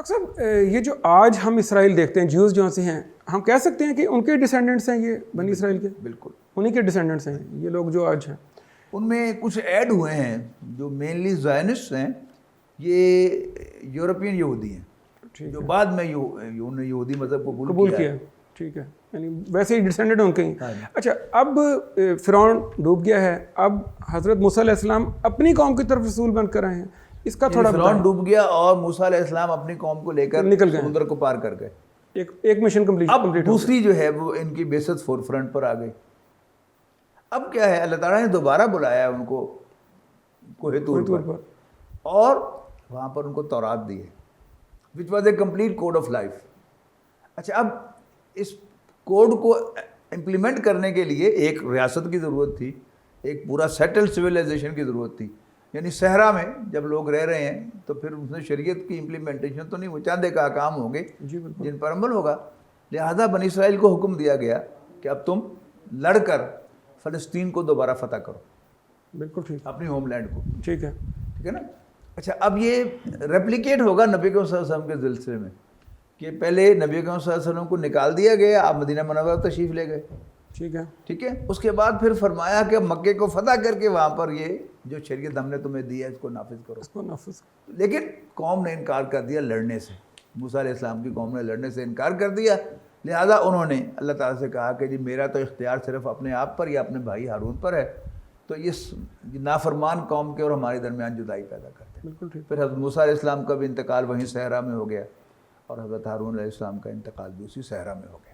Doctor صاحب یہ جو آج ہم اسرائیل دیکھتے ہیں، جیوز جو سے ہیں، ہم کہہ سکتے ہیں کہ ان کے ڈیسینڈنٹس ہیں یہ بنی اسرائیل کے؟ بالکل انہی کے ڈیسینڈنٹس ہیں یہ لوگ جو آج ہیں. ان میں کچھ ایڈ ہوئے ہیں جو مینلی زائنسٹ ہیں، یہ یورپین یہودی ہیں جو بعد میں یہودی مذہب کو قبول کیا. ٹھیک ہے، یعنی ویسے ہی ڈسینڈنٹ ان کے. اچھا، اب فرعون ڈوب گیا ہے، اب حضرت موسیٰ علیہ السلام اپنی قوم کی طرف رسول بن کر آئے ہیں، اس کا تھوڑا فرعون ڈوب گیا اور موسیٰ علیہ السلام اپنی قوم کو لے کر نکل گئے، سمندر کو پار کر گئے. ایک مشن کمپلیٹ. اب دوسری جو ہے وہ ان کی بعثت فور فرنٹ پر آ گئی. اب کیا ہے، اللہ تعالیٰ نے دوبارہ بلایا ان کو کوہ طور پر اور وہاں پر ان کو تورات دی ہے which was a complete code of life. اچھا، اب اس کوڈ کو امپلیمنٹ کرنے کے لیے ایک ریاست کی ضرورت تھی، ایک پورا سیٹل سویلائزیشن کی ضرورت تھی. یعنی صحرا میں جب لوگ رہ رہے ہیں تو پھر اس میں شریعت کی امپلیمنٹیشن تو نہیں، وہ چاندے کا کام ہوں گے جن پر عمل ہوگا. لہذا بنی اسرائیل کو حکم دیا گیا کہ اب تم لڑ کر فلسطین کو دوبارہ فتح کرو. بالکل ٹھیک، اپنی ہوم لینڈ کو. ٹھیک ہے نا. اچھا، اب یہ ریپلیکیٹ ہوگا نبی کریم صلی اللہ علیہ وسلم کے سلسلے میں کہ پہلے نبی کریم صلی اللہ علیہ وسلم کو نکال دیا گیا، آپ مدینہ منورہ تشریف لے گئے. ٹھیک ہے. اس کے بعد پھر فرمایا کہ مکے کو فتح کر کے وہاں پر یہ جو شریعت ہم نے تمہیں دی ہے اس کو نافذ کرو. لیکن قوم نے انکار کر دیا لڑنے سے. موسیٰ علیہ السلام کی قوم نے لڑنے سے انکار کر دیا. لہذا انہوں نے اللہ تعالیٰ سے کہا کہ جی میرا تو اختیار صرف اپنے آپ پر یا اپنے بھائی ہارون پر ہے، تو یہ نافرمان قوم کے اور ہمارے درمیان جدائی پیدا کرتے ہیں. بالکل ٹھیک. پھر حضرت موسیٰ علیہ السلام کا بھی انتقال وہیں صحرا میں ہو گیا اور حضرت ہارون علیہ السلام کا انتقال بھی اسی صحرا میں ہو گیا.